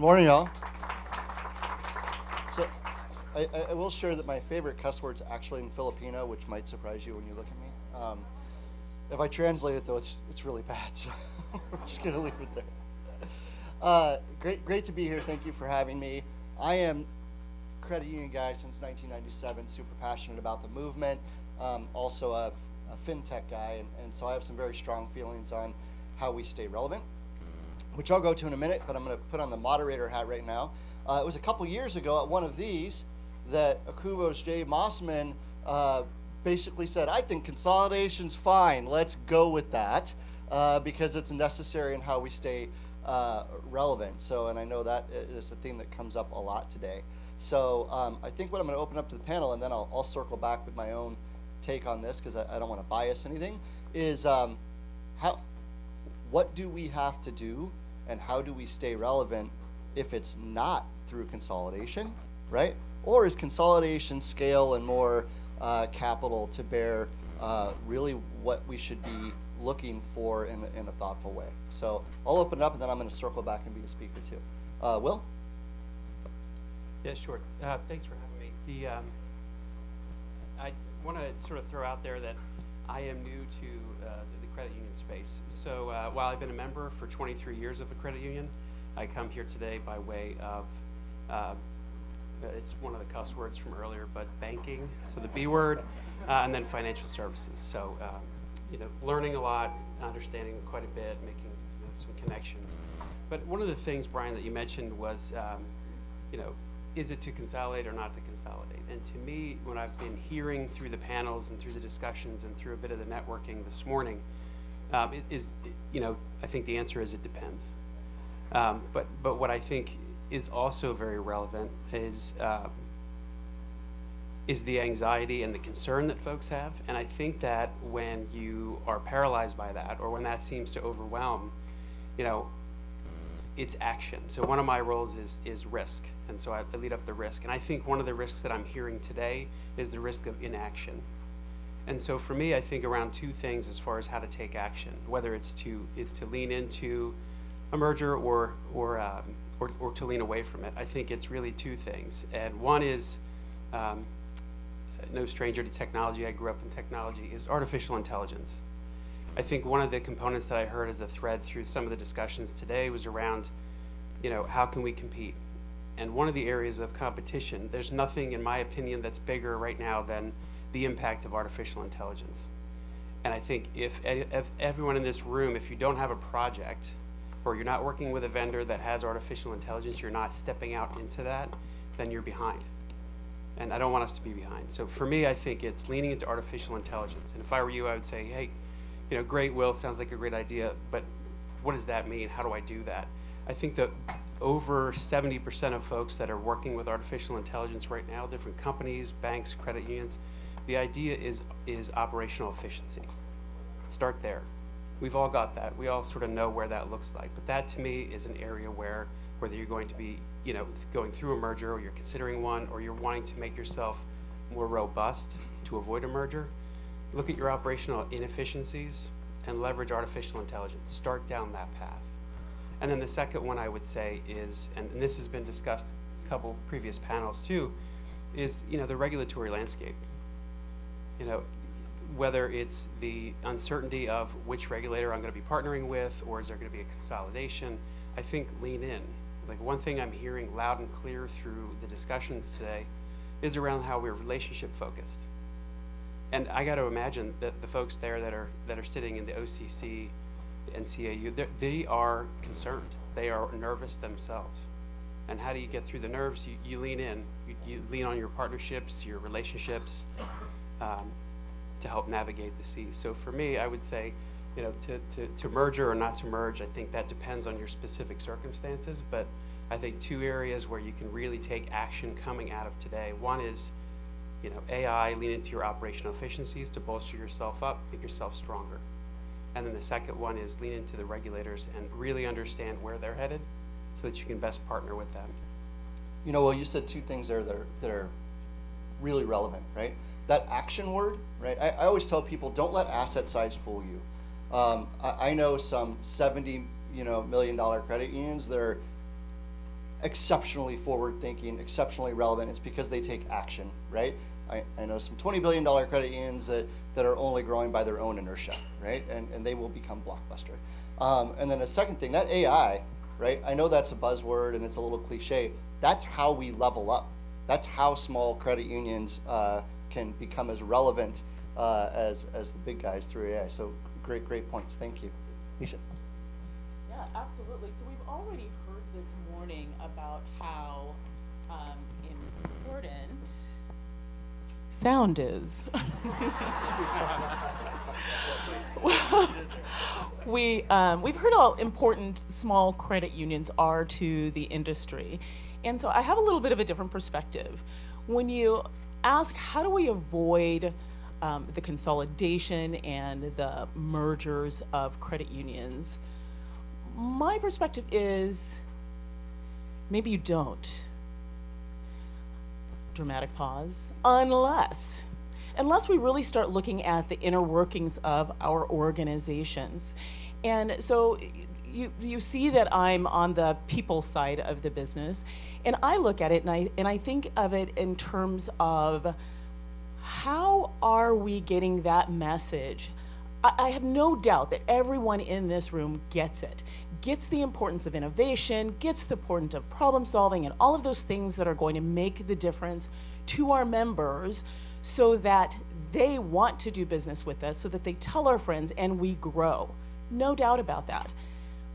morning, y'all. So I will share that my favorite cuss word's actually in Filipino, which might surprise you when you look at me. If I translate it, though, it's really bad, so we're just going to leave it there. Great to be here. Thank you for having me. I am credit union guy since 1997, super passionate about the movement, also a fintech guy, and so I have some very strong feelings on how we stay relevant, which I'll go to in a minute, but I'm going to put on the moderator hat right now. It was a couple years ago at one of these that AKUVO's Jay Mossman basically said, I think consolidation's fine, let's go with that, because it's necessary in how we stay relevant. So, and I know that is a theme that comes up a lot today. So I think what I'm going to open up to the panel, and then I'll circle back with my own take on this, because I don't want to bias anything, is what do we have to do and how do we stay relevant if it's not through consolidation, right? Or is consolidation scale and more capital to bear really what we should be looking for in a thoughtful way? So I'll open it up and then I'm going to circle back and be a speaker too. Will? Yeah, sure. Thanks for having me. I want to sort of throw out there that I am new to the credit union space. So while I've been a member for 23 years of a credit union, I come here today by way of, it's one of the cuss words from earlier, but banking, so the B word, and then financial services. So, learning a lot, understanding quite a bit, making some connections. But one of the things, Brian, that you mentioned was, is it to consolidate or not to consolidate? And to me, when I've been hearing through the panels and through the discussions and through a bit of the networking this morning, I think the answer is it depends. But what I think is also very relevant is the anxiety and the concern that folks have. And I think that when you are paralyzed by that, or when that seems to overwhelm, it's action. So one of my roles is risk, and so I lead up the risk. And I think one of the risks that I'm hearing today is the risk of inaction. And so for me, I think around two things as far as how to take action, whether it's to lean into a merger or to lean away from it. I think it's really two things. And one is, no stranger to technology, I grew up in technology, is artificial intelligence. I think one of the components that I heard as a thread through some of the discussions today was around, how can we compete? And one of the areas of competition, there's nothing, in my opinion, that's bigger right now than the impact of artificial intelligence. And I think if everyone in this room, if you don't have a project, or you're not working with a vendor that has artificial intelligence, you're not stepping out into that, then you're behind. And I don't want us to be behind. So for me, I think it's leaning into artificial intelligence. And if I were you, I would say, hey, great, Will, sounds like a great idea, but what does that mean? How do I do that? I think that over 70% of folks that are working with artificial intelligence right now, different companies, banks, credit unions, the idea is operational efficiency. Start there. We've all got that. We all sort of know where that looks like. But that, to me, is an area where, whether you're going to be, going through a merger, or you're considering one, or you're wanting to make yourself more robust to avoid a merger, look at your operational inefficiencies and leverage artificial intelligence. Start down that path. And then the second one I would say is, and this has been discussed a couple previous panels too, is the regulatory landscape. Whether it's the uncertainty of which regulator I'm going to be partnering with, or is there going to be a consolidation, I think lean in. Like, one thing I'm hearing loud and clear through the discussions today is around how we're relationship focused. And I got to imagine that the folks there that are sitting in the OCC and CAU, they are concerned. They are nervous themselves. And how do you get through the nerves? You lean in. You lean on your partnerships, your relationships, to help navigate the seas. So for me, I would say, to merger or not to merge, I think that depends on your specific circumstances. But I think two areas where you can really take action coming out of today. One is, AI, lean into your operational efficiencies to bolster yourself up, make yourself stronger. And then the second one is lean into the regulators and really understand where they're headed so that you can best partner with them. Well, you said two things there that are really relevant, right? That action word, right? I always tell people, don't let asset size fool you. I know some $70 million credit unions that are exceptionally forward-thinking, exceptionally relevant. It's because they take action, right? I know some $20 billion credit unions that are only growing by their own inertia, right? And they will become blockbuster. And then a second thing, that AI, right? I know that's a buzzword and it's a little cliche. That's how we level up. That's how small credit unions can become as relevant as the big guys through AI. So great points. Thank you. Lecia. Yeah, absolutely. So we've already heard this morning about how important sound is. We've heard how important small credit unions are to the industry. And so I have a little bit of a different perspective. When you ask, how do we avoid the consolidation and the mergers of credit unions, my perspective is maybe you don't. Dramatic pause. Unless we really start looking at the inner workings of our organizations. And so you see that I'm on the people side of the business, and I look at it and I think of it in terms of how are we getting that message? I have no doubt that everyone in this room gets it, gets the importance of innovation, gets the importance of problem solving and all of those things that are going to make the difference to our members so that they want to do business with us, so that they tell our friends and we grow. No doubt about that.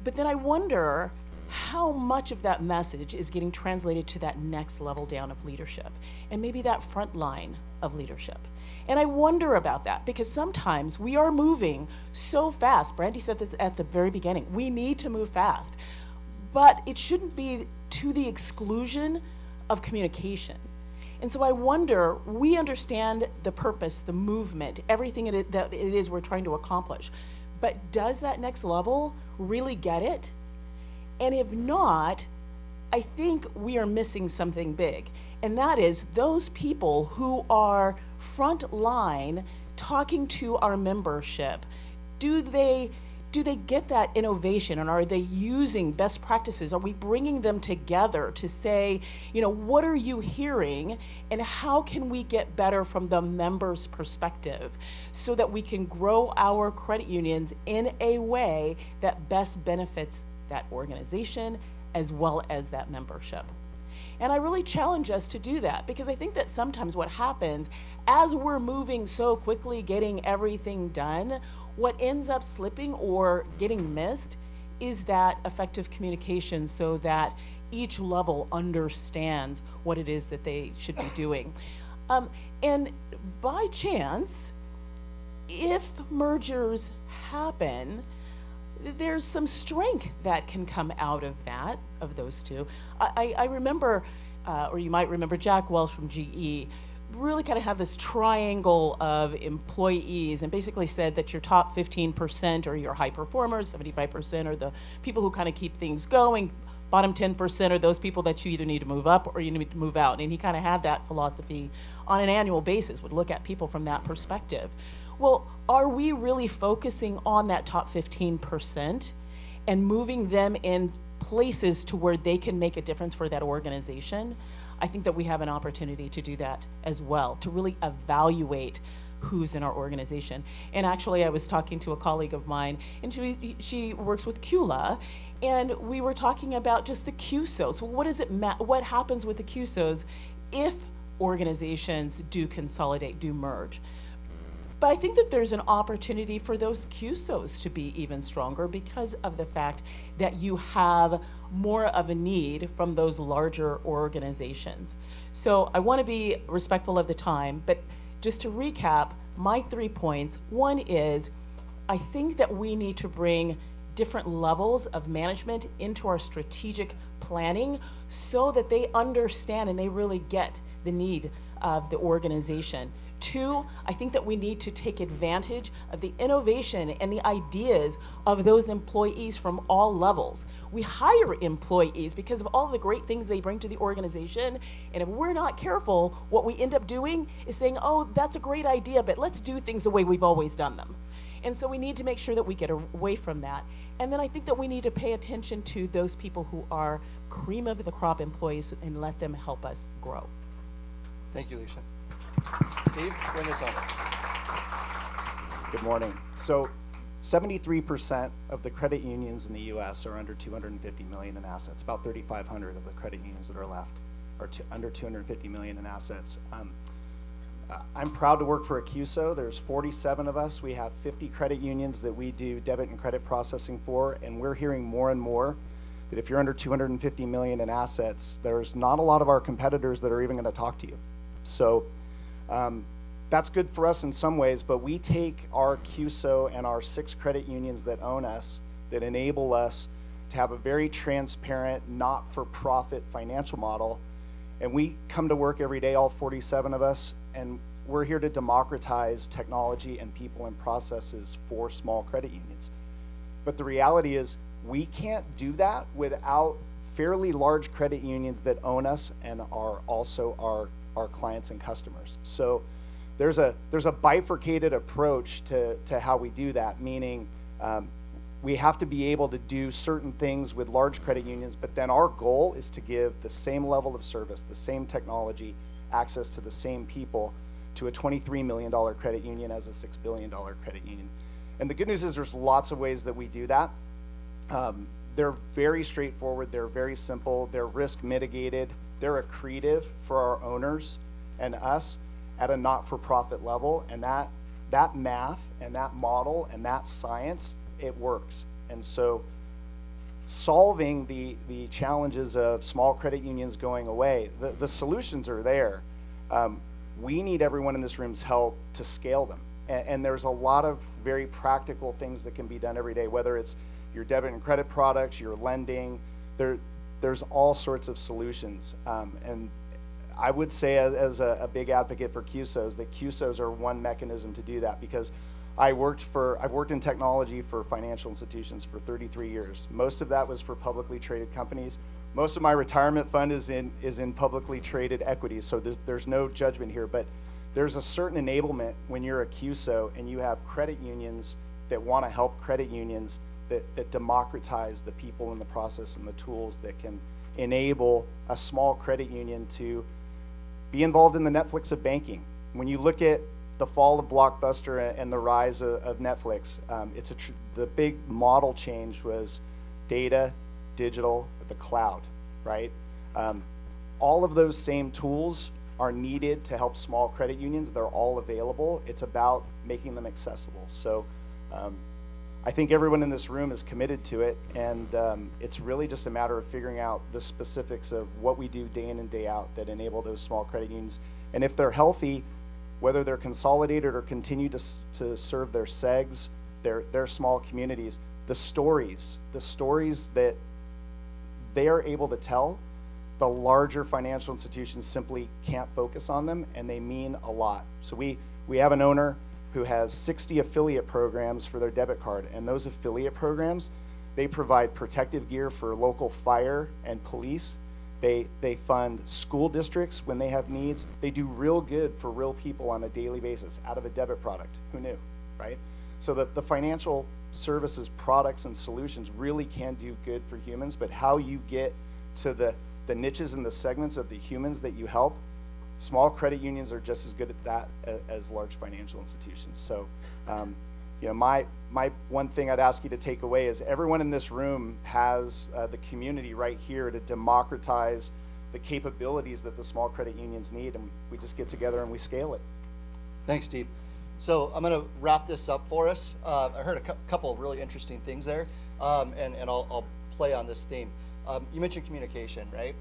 But then I wonder how much of that message is getting translated to that next level down of leadership, and maybe that front line of leadership. And I wonder about that because sometimes we are moving so fast. Brandy said that at the very beginning, we need to move fast, but it shouldn't be to the exclusion of communication. And so I wonder, we understand the purpose, the movement, everything that it is we're trying to accomplish, but does that next level really get it? And if not, I think we are missing something big. And that is those people who are front line talking to our membership. Do they get that innovation, and are they using best practices? Are we bringing them together to say, what are you hearing and how can we get better from the member's perspective so that we can grow our credit unions in a way that best benefits that organization as well as that membership? And I really challenge us to do that, because I think that sometimes what happens as we're moving so quickly, getting everything done, what ends up slipping or getting missed is that effective communication so that each level understands what it is that they should be doing. And by chance, if mergers happen, there's some strength that can come out of that, of those two. I remember, or you might remember Jack Welch from GE, really kind of have this triangle of employees and basically said that your top 15% are your high performers, 75% are the people who kind of keep things going, bottom 10% are those people that you either need to move up or you need to move out. And he kind of had that philosophy on an annual basis, would look at people from that perspective. Well, are we really focusing on that top 15% and moving them in places to where they can make a difference for that organization? I think that we have an opportunity to do that as well, to really evaluate who's in our organization. And actually, I was talking to a colleague of mine, and she works with CULA, and we were talking about just the CUSOs. What does it what happens with the CUSOs if organizations do consolidate, do merge? But I think that there's an opportunity for those CUSOs to be even stronger because of the fact that you have more of a need from those larger organizations. So I want to be respectful of the time, but just to recap, my 3 points. One is, I think that we need to bring different levels of management into our strategic planning so that they understand and they really get the need of the organization. 2, I think that we need to take advantage of the innovation and the ideas of those employees from all levels. We hire employees because of all the great things they bring to the organization, and if we're not careful, what we end up doing is saying, oh, that's a great idea, but let's do things the way we've always done them. And so we need to make sure that we get away from that. And then I think that we need to pay attention to those people who are cream of the crop employees and let them help us grow. Thank you, Lecia. Steve, bring us on. Good morning. So 73% of the credit unions in the US are under 250 million in assets. About 3,500 of the credit unions that are left are under 250 million in assets. I'm proud to work for a CUSO. There's 47 of us. We have 50 credit unions that we do debit and credit processing for, and we're hearing more and more that if you're under 250 million in assets, there's not a lot of our competitors that are even gonna talk to you. So that's good for us in some ways, but we take our CUSO and our 6 credit unions that own us, that enable us to have a very transparent, not-for-profit financial model, and we come to work every day, all 47 of us, and we're here to democratize technology and people and processes for small credit unions. But the reality is, we can't do that without fairly large credit unions that own us and are also our clients and customers. So there's a bifurcated approach to how we do that, meaning we have to be able to do certain things with large credit unions, but then our goal is to give the same level of service, the same technology, access to the same people to a $23 million credit union as a $6 billion credit union. And the good news is there's lots of ways that we do that. They're very straightforward, they're very simple, they're risk mitigated, they're accretive for our owners and us at a not-for-profit level, and that math and that model and that science, it works. And so solving the challenges of small credit unions going away, the solutions are there. We need everyone in this room's help to scale them. And there's a lot of very practical things that can be done every day, whether it's your debit and credit products, your lending, there's all sorts of solutions. And I would say as a big advocate for CUSOs, that CUSOs are one mechanism to do that, because I've worked in technology for financial institutions for 33 years. Most of that was for publicly traded companies. Most of my retirement fund is in publicly traded equities, so there's no judgment here, but there's a certain enablement when you're a CUSO and you have credit unions that want to help credit unions that democratize the people in the process and the tools that can enable a small credit union to be involved in the Netflix of banking. When you look at the fall of Blockbuster and the rise of Netflix, the big model change was data, digital, the cloud, right? All of those same tools are needed to help small credit unions. They're all available. It's about making them accessible. So I think everyone in this room is committed to it, and it's really just a matter of figuring out the specifics of what we do day in and day out that enable those small credit unions. And if they're healthy, whether they're consolidated or continue to serve their segs, their small communities, the stories that they are able to tell, the larger financial institutions simply can't focus on them, and they mean a lot. So we have an owner who has 60 affiliate programs for their debit card, and those affiliate programs, they provide protective gear for local fire and police. They fund school districts when they have needs. They do real good for real people on a daily basis out of a debit product. Who knew, right? So the financial services products and solutions really can do good for humans, but how you get to the niches and the segments of the humans that you help, small credit unions are just as good at that as large financial institutions. So, you know, my one thing I'd ask you to take away is everyone in this room has the community right here to democratize the capabilities that the small credit unions need, and we just get together and we scale it. Thanks, Steve. So I'm going to wrap this up for us. I heard a couple of really interesting things there, and I'll play on this theme. You mentioned communication, right?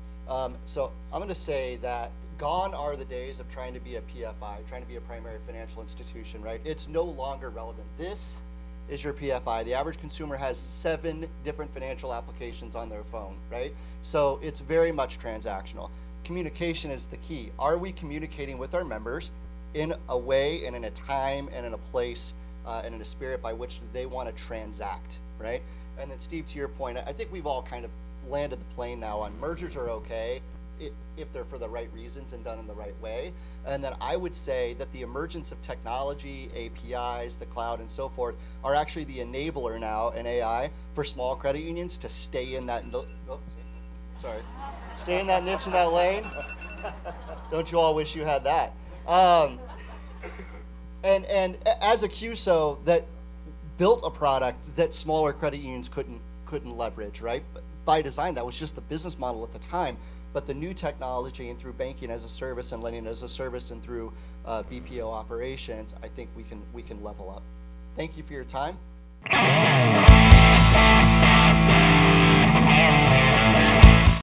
So I'm going to say that gone are the days of trying to be a PFI, trying to be a primary financial institution, right? It's no longer relevant. This is your PFI. The average consumer has 7 different financial applications on their phone, right? So it's very much transactional. Communication is the key. Are we communicating with our members in a way and in a time and in a place and in a spirit by which they want to transact, right? And then Steve, to your point, I think we've all kind of landed the plane now on mergers are okay, if they're for the right reasons and done in the right way. And then I would say that the emergence of technology, APIs, the cloud, and so forth are actually the enabler now in AI for small credit unions to stay in that, stay in that niche in that lane. Don't you all wish you had that? And as a CUSO that built a product that smaller credit unions couldn't leverage, right? By design, that was just the business model at the time. But the new technology and through banking as a service and lending as a service and through BPO operations, I think we can level up. Thank you for your time.